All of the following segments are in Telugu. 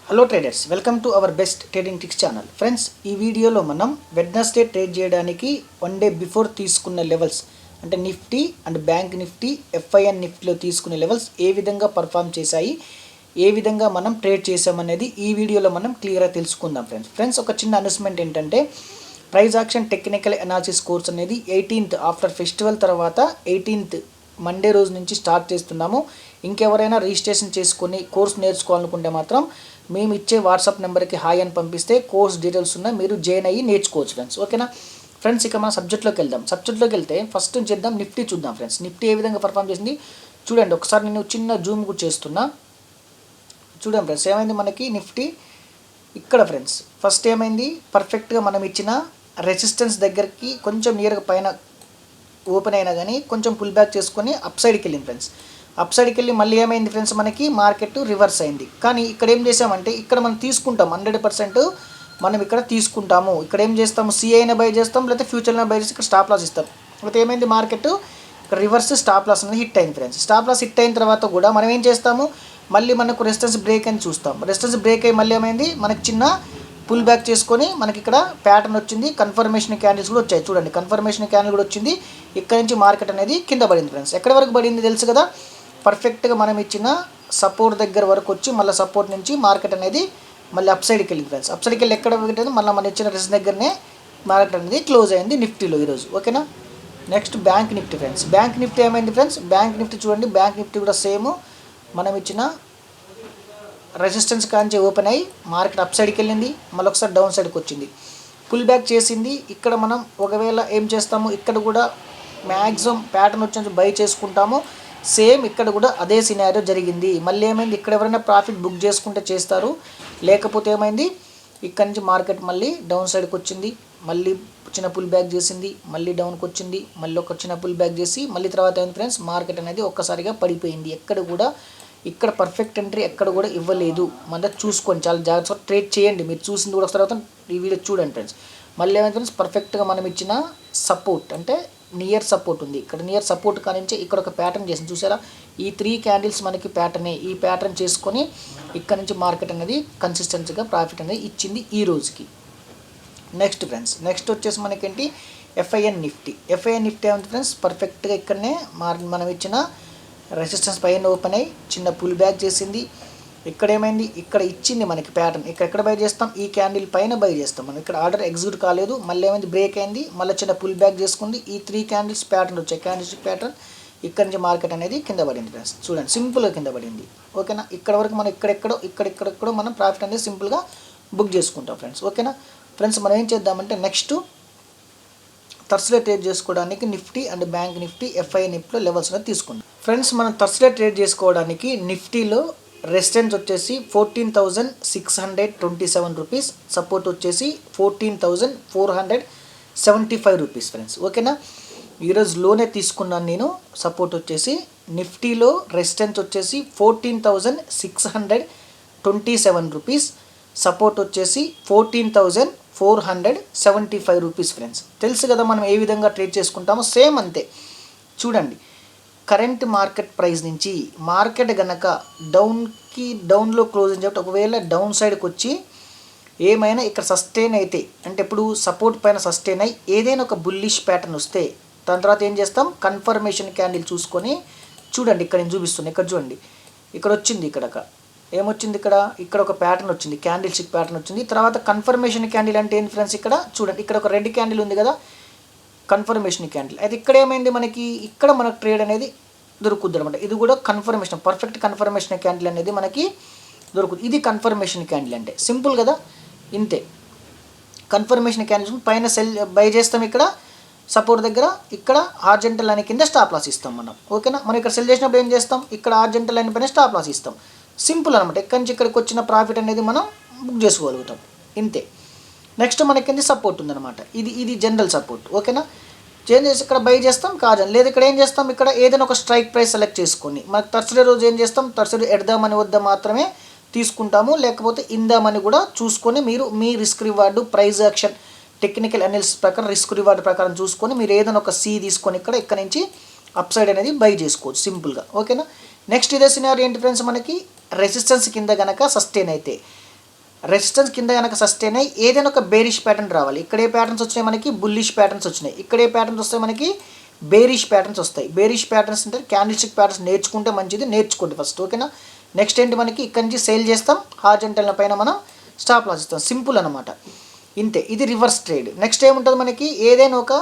Hello traders, welcome to our best trading tricks channel. Friends, ఈ వీడియోలో మనం వెడ్నెస్డే ట్రేడ్ చేయడానికి వన్ డే బిఫోర్ తీసుకున్న లెవెల్స్ అంటే Nifty and Bank Nifty, FIN నిఫ్టీలో తీసుకునే లెవెల్స్ ఏ విధంగా పర్ఫామ్ చేశాయి, ఏ విధంగా మనం ట్రేడ్ చేసామనేది ఈ వీడియోలో మనం క్లియర్గా తెలుసుకుందాం. ఫ్రెండ్స్ ఒక చిన్న అనౌన్స్మెంట్ ఏంటంటే, price action technical analysis course అనేది 18th ఆఫ్టర్ ఫెస్టివల్ తర్వాత 18th మండే రోజు నుంచి స్టార్ట్ చేస్తున్నాము. ఇంకెవరైనా రిజిస్ట్రేషన్ చేసుకొని కోర్స్ నేర్చుకోవాలనుకుంటే మాత్రం మేము ఇచ్చే వాట్సాప్ నెంబర్కి హాయ్ అని పంపిస్తే కోర్స్ డీటెయిల్స్ ఉన్నాయి, మీరు జాయిన్ అయ్యి నేర్చుకోవచ్చు ఫ్రెండ్స్. ఓకేనా ఫ్రెండ్స్, ఇక మన సబ్జెక్ట్లోకి వెళ్దాం. సబ్జెక్ట్లోకి వెళ్తే ఫస్ట్ చేద్దాం నిఫ్టీ చూద్దాం. ఫ్రెండ్స్, నిఫ్టీ ఏ విధంగా పర్ఫామ్ చేసింది చూడండి. ఒకసారి నేను చిన్న జూమ్ కూడా చేస్తున్నా. చూడండి ఫ్రెండ్స్, ఏమైంది మనకి నిఫ్టీ ఇక్కడ. ఫ్రెండ్స్, ఫస్ట్ ఏమైంది, పర్ఫెక్ట్గా మనం ఇచ్చిన రెసిస్టెన్స్ దగ్గరికి కొంచెం నియర్గా పైన ఓపెన్ అయినా కానీ కొంచెం పుల్ బ్యాక్ చేసుకొని అప్ సైడ్కి వెళ్ళింది. ఫ్రెండ్స్, అప్ సైడ్కి వెళ్ళి మళ్ళీ ఏమైంది ఫ్రెండ్స్, మనకి మార్కెట్ రివర్స్ అయింది. కానీ ఇక్కడ ఏం చేసామంటే, ఇక్కడ మనం తీసుకుంటాం 100% మనం ఇక్కడ తీసుకుంటాము. ఇక్కడ ఏం చేస్తాము, సిఐని బై చేస్తాం, లేకపోతే ఫ్యూచర్లో బై చేసి ఇక్కడ స్టాప్ లాస్ ఇస్తాం. లేకపోతే ఏమైంది, మార్కెట్ ఇక్కడ రివర్స్ స్టాప్ లాస్ అనేది హిట్ అయింది. ఫ్రెండ్స్, స్టాప్ లాస్ హిట్ అయిన తర్వాత కూడా మనం ఏం చేస్తాము, మళ్ళీ మనకు రెసిస్టెన్స్ బ్రేక్ అని చూస్తాం. రెసిస్టెన్స్ బ్రేక్ అయ్యి మళ్ళీ ఏమైంది, మనకి చిన్న పుల్ బ్యాక్ చేసుకొని మనకి ఇక్కడ ప్యాటర్న్ వచ్చింది. కన్ఫర్మేషన్ క్యాండిల్స్ కూడా వచ్చాయి. చూడండి, కన్ఫర్మేషన్ క్యాండిల్ కూడా వచ్చింది. ఇక్కడ నుంచి మార్కెట్ అనేది కింద పడింది. ఫ్రెండ్స్, ఎక్కడి వరకు పడింది తెలుసు కదా, పర్ఫెక్ట్గా మనం ఇచ్చిన సపోర్ట్ దగ్గర వరకు వచ్చి మళ్ళీ సపోర్ట్ నుంచి మార్కెట్ అనేది మళ్ళీ అప్ సైడ్కి వెళ్ళింది. ఫ్రెండ్స్, అప్ సైడ్కి వెళ్ళి ఎక్కడ పెట్టింది, మళ్ళీ మనం ఇచ్చిన రెసిస్టెన్స్ దగ్గరనే మార్కెట్ అనేది క్లోజ్ అయింది నిఫ్టీలో ఈరోజు. ఓకేనా, next bank Nifty. Friends, bank Nifty ఏమైంది ఫ్రెండ్స్, బ్యాంక్ నిఫ్టీ చూడండి. బ్యాంక్ నిఫ్టీ కూడా సేమ్ మనం ఇచ్చిన రెసిస్టెన్స్ కాంచి ఓపెన్ అయ్యి మార్కెట్ అప్ సైడ్కి వెళ్ళింది, మళ్ళీ ఒకసారి డౌన్ సైడ్కి వచ్చింది, పుల్ బ్యాక్ చేసింది. ఇక్కడ మనం ఒకవేళ ఏం చేస్తాము, ఇక్కడ కూడా మ్యాక్సిమం ప్యాటర్న్ వచ్చి బై చేసుకుంటాము. సేమ్ ఇక్కడ కూడా అదే సినారియో జరిగింది. మళ్ళీ ఏమైంది, ఇక్కడ ఎవరైనా ప్రాఫిట్ బుక్ చేసుకుంటే చేస్తారు, లేకపోతే ఏమైంది, ఇక్కడ నుంచి మార్కెట్ మళ్ళీ డౌన్ సైడ్కి వచ్చింది, మళ్ళీ చిన్న పుల్ బ్యాక్ చేసింది, మళ్ళీ డౌన్కి వచ్చింది, మళ్ళీ ఒక చిన్న పుల్ బ్యాక్ చేసి మళ్ళీ తర్వాత ఏమైంది ఫ్రెండ్స్, మార్కెట్ అనేది ఒక్కసారిగా పడిపోయింది. ఎక్కడ కూడా ఇక్కడ పర్ఫెక్ట్ ఎంట్రీ ఎక్కడ కూడా ఇవ్వలేదు. మన చూసుకొని చాలా జాగ్రత్తగా ట్రేడ్ చేయండి. మీరు చూసింది కూడా తర్వాత ఈ వీడియో చూడండి ఫ్రెండ్స్. మళ్ళీ ఏమైంది ఫ్రెండ్స్, పర్ఫెక్ట్గా మనం ఇచ్చిన సపోర్ట్ అంటే నియర్ సపోర్ట్ ఉంది. ఇక్కడ నియర్ సపోర్ట్ కానించి ఇక్కడ ఒక ప్యాటర్న్ చేసింది. చూసారా, ఈ 3 క్యాండిల్స్ మనకి ప్యాటర్నే. ఈ ప్యాటర్న్ చేసుకొని ఇక్కడ నుంచి మార్కెట్ అనేది కన్సిస్టెన్సీగా ప్రాఫిట్ అనేది ఇచ్చింది ఈ రోజుకి. నెక్స్ట్ ఫ్రెండ్స్, నెక్స్ట్ వచ్చేసి మనకేంటి, ఎఫ్ఐఎన్ నిఫ్టీ. ఎఫ్ఐఎన్ నిఫ్టీ ఏమంటే ఫ్రెండ్స్, పర్ఫెక్ట్గా ఇక్కడనే మనం ఇచ్చిన రెసిస్టెన్స్ పైన ఓపెన్ అయ్యి చిన్న పుల్ బ్యాక్ చేసింది. ఇక్కడ ఏమైంది, ఇక్కడ ఇచ్చింది మనకి ప్యాటర్న్. ఎక్కడ బై చేస్తాం, ఈ క్యాండిల్ పైన బై చేస్తాం మనం. ఇక్కడ ఆర్డర్ ఎగ్జిక్యూట్ కాలేదు, మళ్ళీ ఏమైంది, బ్రేక్ అయింది, మళ్ళీ చిన్న పుల్ బ్యాక్ చేసుకుంది. ఈ 3 క్యాండిల్స్ ప్యాటర్న్ వచ్చాయి, క్యాండిల్స్ ప్యాటర్న్. ఇక్కడ నుంచి మార్కెట్ అనేది కింద పడింది ఫ్రెండ్స్. చూడండి, సింపుల్గా కింద పడింది. ఓకేనా, ఇక్కడ వరకు మనం ఇక్కడెక్కడో మనం ప్రాఫిట్ అనేది సింపుల్గా బుక్ చేసుకుంటాం ఫ్రెండ్స్. ఓకేనా ఫ్రెండ్స్, మనం ఏం చేద్దామంటే, నెక్స్ట్ థర్స్డే ట్రేడ్ చేసుకోవడానికి Nifty and Bank Nifty, FI నిఫ్టీలో లెవెల్స్ అనేది తీసుకుందాం. ఫ్రెండ్స్, మనం థర్స్డే ట్రేడ్ చేసుకోవడానికి నిఫ్టీలో రెసిస్టెన్స్ వచ్చేసి 14,627 రూపీస్, సపోర్ట్ వచ్చేసి 14,475 రూపీస్ ఫ్రెండ్స్. ఓకేనా, ఈరోజు లోనే తీసుకున్నాను నేను. సపోర్ట్ వచ్చేసి నిఫ్టీలో రెసిస్టెన్స్ వచ్చేసి 14,627 రూపీస్, సపోర్ట్ వచ్చేసి 14,475 రూపీస్ ఫ్రెండ్స్. తెలుసు కదా మనం ఏ విధంగా ట్రేడ్ చేసుకుంటామో, సేమ్ అంతే. చూడండి, కరెంట్ మార్కెట్ ప్రైస్ నుంచి మార్కెట్ గనక డౌన్లో క్లోజ్ అని చెప్పి ఒకవేళ డౌన్ సైడ్కి వచ్చి ఏమైనా ఇక్కడ సస్టైన్ అయితే, అంటే ఇప్పుడు సపోర్ట్ పైన సస్టైన్ అయ్యి ఏదైనా ఒక బుల్లిష్ ప్యాటర్న్ వస్తే దాని తర్వాత ఏం చేస్తాం, కన్ఫర్మేషన్ క్యాండిల్ చూసుకొని చూడండి. ఇక్కడ నేను చూపిస్తున్నాను, ఇక్కడ చూడండి, ఇక్కడ వచ్చింది, ఇక్కడ ఏమొచ్చింది, ఇక్కడ ఒక ప్యాటర్న్ వచ్చింది, క్యాండిల్ స్టిక్ ప్యాటర్న్ వచ్చింది. తర్వాత కన్ఫర్మేషన్ క్యాండిల్ అంటే ఏంటి ఫ్రెండ్స్, ఇక్కడ చూడండి, ఇక్కడ ఒక రెడ్ క్యాండిల్ ఉంది కదా, కన్ఫర్మేషన్ క్యాండిల్. అయితే ఇక్కడ ఏమైంది, మనకి ఇక్కడ మనకు ట్రేడ్ అనేది దొరుకుద్ది అనమాట. ఇది కూడా కన్ఫర్మేషన్, పర్ఫెక్ట్ కన్ఫర్మేషన్ క్యాండిల్ అనేది మనకి దొరుకుతుంది. ఇది కన్ఫర్మేషన్ క్యాండిల్ అంటే సింపుల్ కదా, ఇంతే. కన్ఫర్మేషన్ క్యాండిల్ పైన సెల్ బై చేస్తాం, ఇక్కడ సపోర్ట్ దగ్గర, ఇక్కడ హార్జెంటల్ లైన్ కింద స్టాప్ లాస్ ఇస్తాం మనం. ఓకేనా, మనం ఇక్కడ సెల్ చేసినప్పుడు ఏం చేస్తాం, ఇక్కడ హార్జెంటల్ లైన్ పైన స్టాప్ లాస్ ఇస్తాం. సింపుల్ అనమాట. ఇక్కడి నుంచి ఇక్కడికి వచ్చిన ప్రాఫిట్ అనేది మనం బుక్ చేసుకోగలుగుతాం, ఇంతే. నెక్స్ట్ మనకి సపోర్ట్ ఉందన్నమాట, ఇది జనరల్ సపోర్ట్. ఓకేనా, చేంజ్ చేసి ఇక్కడ బై చేస్తాం కాజన్, లేదా ఇక్కడ ఏం చేస్తాం, ఇక్కడ ఏదైనా ఒక స్ట్రైక్ ప్రైస్ సెలెక్ట్ చేసుకొని మనకు థర్స్డే రోజు ఏం చేస్తాం, థర్స్డే ఎడదామని వద్ద మాత్రమే తీసుకుంటాము, లేకపోతే ఇందామని కూడా చూసుకొని మీరు మీ risk reward price action technical analysis ప్రకారం రిస్క్ రివార్డు ప్రకారం చూసుకొని మీరు ఏదైనా ఒక సి తీసుకొని ఇక్కడ నుంచి అప్ సైడ్ అనేది బై చేసుకోవచ్చు సింపుల్గా. ఓకేనా, నెక్స్ట్ ఇదే సినారియో ఏంటి ఫ్రెండ్స్, మనకి రెసిస్టెన్స్ కింద కనుక సస్టైన్ అయితే రెసిస్టెన్స్ కింద కనుక సస్టైన్ అయ్యి ఏదైనా ఒక బేరిష్ ప్యాటర్న్ రావాలి. ఇక్కడ ఏ ప్యాటర్న్స్ వచ్చినాయి మనకి, బుల్లిష్ ప్యాటర్న్స్ వచ్చినాయి. ఇక్కడ ఏ ప్యాటర్న్స్ వస్తాయి మనకి, బేరిష్ ప్యాటర్న్స్ వస్తాయి. బేరిష్ ప్యాటర్న్స్ అంటే క్యాండిల్ స్టిక్ ప్యాటర్న్స్ నేర్చుకుంటే మంచిది, నేర్చుకోండి ఫస్ట్, ఓకేనా. నెక్స్ట్ ఏంటి మనకి, ఇక్కడ నుంచి సేల్ చేస్తాం, హారిజాంటల్ పైన మనం స్టాప్ లాస్ ఇస్తాం, సింపుల్ అనమాట, ఇంతే. ఇది రివర్స్ ట్రేడ్. నెక్స్ట్ ఏముంటుంది మనకి, ఏదైనా ఒక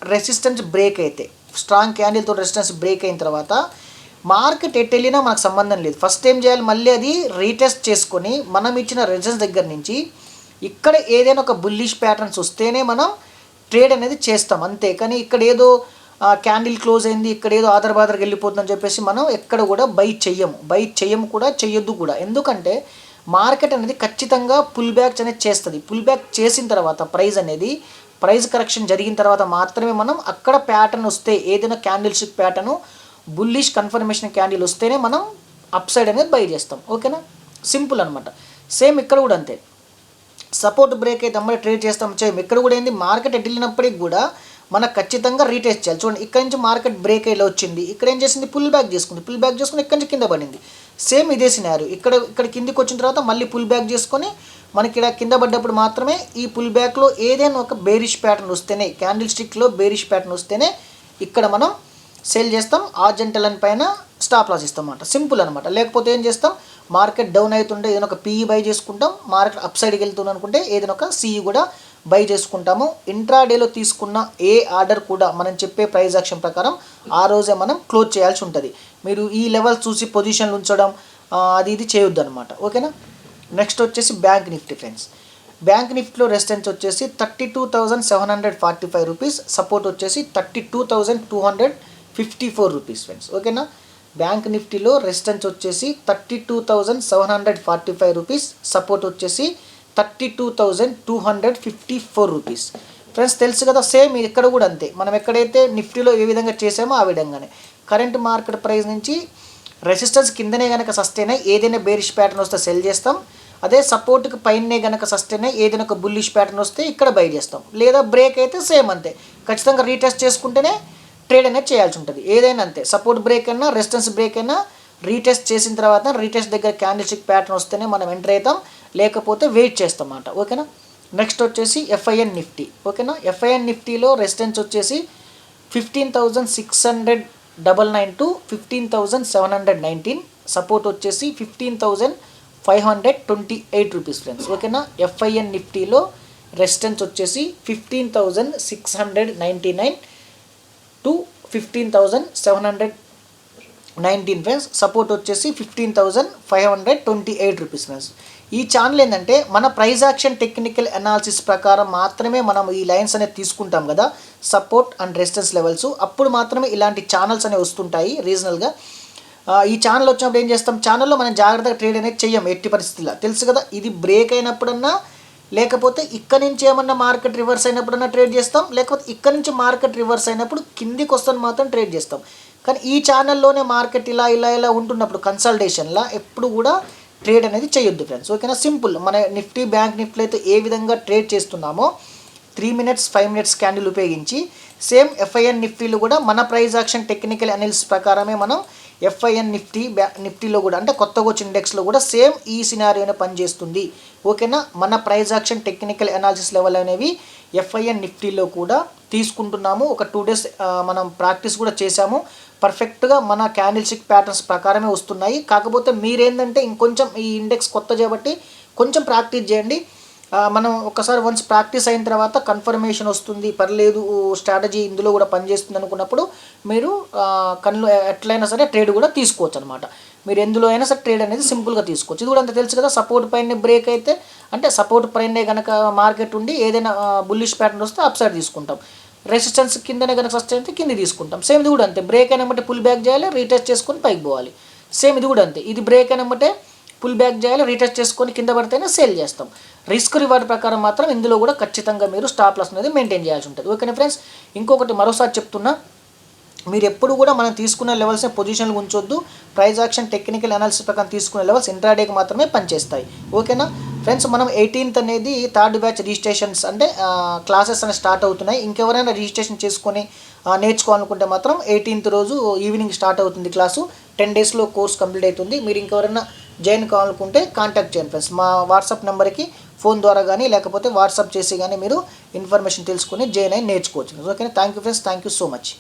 రెసిస్టెన్స్ బ్రేక్ అయితే, స్ట్రాంగ్ క్యాండిల్తో రెసిస్టెన్స్ బ్రేక్ అయిన తర్వాత మార్కెట్ ఎటు వెళ్ళినా మనకు సంబంధం లేదు. ఫస్ట్ ఏం చేయాలి, మళ్ళీ అది రీటెస్ట్ చేసుకొని మనం ఇచ్చిన రెసిస్టెన్స్ దగ్గర నుంచి ఇక్కడ ఏదైనా ఒక బుల్లిష్ ప్యాటర్న్స్ వస్తేనే మనం ట్రేడ్ అనేది చేస్తాం, అంతే. కానీ ఇక్కడ ఏదో క్యాండిల్ క్లోజ్ అయింది, ఇక్కడ ఏదో ఆధారబాదరికి వెళ్ళిపోతుందని చెప్పేసి మనం ఎక్కడ కూడా బై చెయ్యము కూడా, చెయ్యొద్దు కూడా. ఎందుకంటే మార్కెట్ అనేది ఖచ్చితంగా పుల్ బ్యాక్ అనేది చేస్తుంది. పుల్ బ్యాక్ చేసిన తర్వాత ప్రైస్ కరెక్షన్ జరిగిన తర్వాత మాత్రమే మనం అక్కడ ప్యాటర్న్ వస్తే, ఏదైనా candle stick pattern bullish confirmation candle వస్తేనే మనం అప్ సైడ్ అనేది బై చేస్తాం, ఓకేనా. సింపుల్ అనమాట. సేమ్ ఇక్కడ కూడా అంతే, సపోర్ట్ బ్రేక్ అయితే అమ్మడే ట్రేడ్ చేస్తాం చేయం. ఇక్కడ కూడా ఏంది, మార్కెట్ ఎటు వెళ్ళినప్పటికి కూడా మనకు ఖచ్చితంగా రీటెస్ట్ చేయాలి. చూడండి, ఇక్కడ నుంచి మార్కెట్ బ్రేక్ అయ్యేలా వచ్చింది, ఇక్కడ ఏం చేసింది, పుల్ బ్యాక్ చేసుకుని ఇక్కడ నుంచి కింద పడింది. సేమ్ ఇదే సినారియో, ఇక్కడ కిందికి వచ్చిన తర్వాత మళ్ళీ పుల్ బ్యాక్ చేసుకొని మనకి ఇక్కడ కింద పడ్డప్పుడు మాత్రమే ఈ పుల్ బ్యాక్లో ఏదైనా ఒక బేరిష్ ప్యాటర్న్ వస్తేనే, క్యాండిల్ స్టిక్లో బేరిష్ ప్యాటర్న్ వస్తేనే ఇక్కడ మనం సేల్ చేస్తాం, హారిజాంటల్ పైన స్టాప్ లాస్ ఇస్తాం అన్నమాట, సింపుల్ అనమాట. లేకపోతే ఏం చేస్తాం, మార్కెట్ డౌన్ అవుతుంటే ఏదైనా ఒక పీఈ బై చేసుకుంటాం, మార్కెట్ అప్ సైడ్కి వెళ్తుంది అనుకుంటే ఏదైనా ఒక సిఈ కూడా బై చేసుకుంటాము. ఇంట్రాడేలో తీసుకున్న ఏ ఆర్డర్ కూడా మనం చెప్పే ప్రైస్ యాక్షన్ ప్రకారం ఆ రోజే మనం క్లోజ్ చేయాల్సి ఉంటుంది. మీరు ఈ లెవెల్ చూసి పొజిషన్లు ఉంచడం అది ఇది చేయొద్దు అనమాట, ఓకేనా. నెక్స్ట్ వచ్చేసి బ్యాంక్ నిఫ్టీ ఫ్రెండ్స్. బ్యాంక్ నిఫ్టీలో రెసిస్టెన్స్ వచ్చేసి 32,745 రూపీస్, సపోర్ట్ వచ్చేసి 32,254 రూపీస్ ఫ్రెండ్స్, ఓకేనా. బ్యాంక్ నిఫ్టీలో రెసిస్టెన్స్ వచ్చేసి 32,745 రూపీస్, సపోర్ట్ వచ్చేసి 32,254 రూపీస్ ఫ్రెండ్స్. తెలుసు కదా, సేమ్ ఇక్కడ కూడా అంతే. మనం ఎక్కడైతే నిఫ్టీలో ఏ విధంగా చేసామో ఆ విధంగానే కరెంట్ మార్కెట్ ప్రైస్ నుంచి రెసిస్టెన్స్ కిందనే కనుక సస్టైన్ అయ్యి ఏదైనా బేరిష్ ప్యాటర్న్ వస్తే సెల్ చేస్తాం, అదే సపోర్ట్కి పైనే కనుక సస్టైన్ అయ్యి ఏదైనా ఒక బుల్లిష్ ప్యాటర్న్ వస్తే ఇక్కడ బై చేస్తాం. లేదా బ్రేక్ అయితే సేమ్ అంతే, ఖచ్చితంగా రీటెస్ట్ చేసుకుంటేనే ట్రేడ్ అనేది చేయాల్సి ఉంటుంది. ఏదైనా అంతే, సపోర్ట్ బ్రేక్ అయినా రెసిస్టెన్స్ బ్రేక్ అయినా రీటెస్ట్ చేసిన తర్వాత రీటెస్ట్ దగ్గర క్యాండిల్ స్టిక్ ప్యాటర్న్ వస్తేనే మనం ఎంటర్ అవుతాం, లేకపోతే వెయిట్ చేస్తాం అన్నమాట, ఓకేనా. నెక్స్ట్ వచ్చేసి ఎఫ్ఐఎన్ నిఫ్టీ, ఓకేనా. ఎఫ్ఐఎన్ నిఫ్టీలో రెసిస్టెన్స్ వచ్చేసి 15,699 టు 15,719, సపోర్ట్ వచ్చేసి 15,528 రూపీస్ ఫ్రెండ్స్, ఓకేనా. ఎఫ్ఐఎన్ నిఫ్టీలో రెసిస్టెన్స్ వచ్చేసి 15,699 టు 15,719 ఫ్రెండ్స్, సపోర్ట్ వచ్చేసి 15,528 రూపీస్ ఫ్రెండ్స్. ఈ ఛానల్ ఏంటంటే మన ప్రైస్ యాక్షన్ టెక్నికల్ అనాలిసిస్ ప్రకారం మాత్రమే మనం ఈ లైన్స్ అనేది తీసుకుంటాం కదా, సపోర్ట్ అండ్ రెసిస్టెన్స్ లెవెల్స్, అప్పుడు మాత్రమే ఇలాంటి ఛానల్స్ అనేవి వస్తుంటాయి రీజనల్గా. ఈ ఛానల్ వచ్చినప్పుడు ఏం చేస్తాం, ఛానల్లో మనం జాగ్రత్తగా ట్రేడ్ అనేది చెయ్యం ఎట్టి పరిస్థితుల్లో, తెలుసు కదా. ఇది బ్రేక్ అయినప్పుడన్నా, లేకపోతే ఇక్కడ నుంచి ఏమన్నా మార్కెట్ రివర్స్ అయినప్పుడన్నా ట్రేడ్ చేస్తాం, లేకపోతే ఇక్కడ నుంచి మార్కెట్ రివర్స్ అయినప్పుడు కిందికి వస్తాను మాత్రం ట్రేడ్ చేస్తాం. కానీ ఈ ఛానల్లోనే మార్కెట్ ఇలా ఇలా ఇలా ఉంటున్నప్పుడు కన్సల్టేషన్లా ఎప్పుడు కూడా ట్రేడ్ అనేది చేయొద్దు ఫ్రెండ్స్, ఓకేనా. సింపుల్, మన నిఫ్టీ బ్యాంక్ నిఫ్టీలో అయితే ఏ విధంగా ట్రేడ్ చేస్తున్నామో 3 మినిట్స్ 5 మినిట్స్ క్యాండిల్ ఉపయోగించి, సేమ్ ఎఫ్ఐఎన్ నిఫ్టీలో కూడా మన ప్రైస్ యాక్షన్ టెక్నికల్ అనాలిసిస్ ప్రకారమే మనం ఎఫ్ఐఎన్ నిఫ్టీలో కూడా, అంటే కొత్తగా వచ్చిన ఇండెక్స్లో కూడా సేమ్ ఈ సినారియోనే పనిచేస్తుంది, ఓకేనా. మన price action technical analysis level అనేవి ఎఫ్ఐఎన్ నిఫ్టీలో కూడా తీసుకుంటున్నాము. ఒక 2 డేస్ మనం ప్రాక్టీస్ కూడా చేశాము, పర్ఫెక్ట్గా మన క్యాండిల్ స్టిక్ ప్యాటర్న్స్ ప్రకారమే వస్తున్నాయి. కాకపోతే మీరేంటంటే ఇంకొంచెం ఈ ఇండెక్స్ కొత్త కాబట్టి కొంచెం ప్రాక్టీస్ చేయండి. మనం ఒకసారి వన్స్ ప్రాక్టీస్ అయిన తర్వాత కన్ఫర్మేషన్ వస్తుంది, పర్లేదు స్ట్రాటజీ ఇందులో కూడా పనిచేస్తుంది అనుకున్నప్పుడు మీరు ఎట్లయినా సరే ట్రేడ్ కూడా తీసుకోవచ్చు అనమాట. మీరు ఎందులో అయినా సరే ట్రేడ్ అనేది సింపుల్గా తీసుకోవచ్చు. ఇది కూడా అంత తెలుసు కదా, సపోర్ట్ పైన బ్రేక్ అయితే, అంటే సపోర్ట్ పైనే కనుక మార్కెట్ ఉండి ఏదైనా బుల్లిష్ ప్యాటర్న్ వస్తే అప్ సైడ్ తీసుకుంటాం, రెసిస్టెన్స్ కిందనే కనుక సస్టైన్ అయితే కింద తీసుకుంటాం. సేమ్ ఇది కూడా అంతే, బ్రేక్ అయినా బట్టి పుల్ బ్యాక్ చేయాలి, రీటెస్ట్ చేసుకొని పైకి పోవాలి. సేమ్ ఇది కూడా అంతే, ఇది బ్రేక్ అయినా బట్టే పుల్ బ్యాక్ చేయాలి, రీటెస్ట్ చేసుకొని కింద పడితేనే సేల్ చేస్తాం. రిస్క్ రివార్డ్ ప్రకారం మాత్రం ఇందులో కూడా ఖచ్చితంగా మీరు స్టాప్ లాస్ అనేది మెయింటైన్ చేయాల్సి ఉంటుంది, ఓకేనా ఫ్రెండ్స్. ఇంకొకటి మరోసారి చెప్తున్నా, మీరు ఎప్పుడు కూడా మనం తీసుకున్న లెవెల్స్ని పొజిషన్లు ఉంచొద్దు. ప్రైస్ యాక్షన్ టెక్నికల్ అనాలిసిస్ ప్రకారం తీసుకునే లెవెల్స్ ఇంట్రాడేకి మాత్రమే పనిచేస్తాయి, ఓకేనా ఫ్రెండ్స్. మనం 18th అనేది 3rd బ్యాచ్ రిజిస్ట్రేషన్స్ అంటే క్లాసెస్ అనేవి స్టార్ట్ అవుతున్నాయి. ఇంకెవరైనా రిజిస్ట్రేషన్ చేసుకొని నేర్చుకోవాలనుకుంటే మాత్రం 18th రోజు ఈవినింగ్ స్టార్ట్ అవుతుంది క్లాసు. 10 డేస్లో కోర్స్ కంప్లీట్ అవుతుంది. మీరు ఇంకెవరైనా జాయిన్ కావాలనుకుంటే కాంటాక్ట్ చేయండి ఫ్రెండ్స్. మా వాట్సాప్ నెంబర్కి ఫోన్ ద్వారా కానీ లేకపోతే వాట్సాప్ చేసి కానీ మీరు ఇన్ఫర్మేషన్ తెలుసుకొని జాయిన్ అయ్యి నేర్చుకోవచ్చు. ఓకేనా? Thank you friends, thank you so much.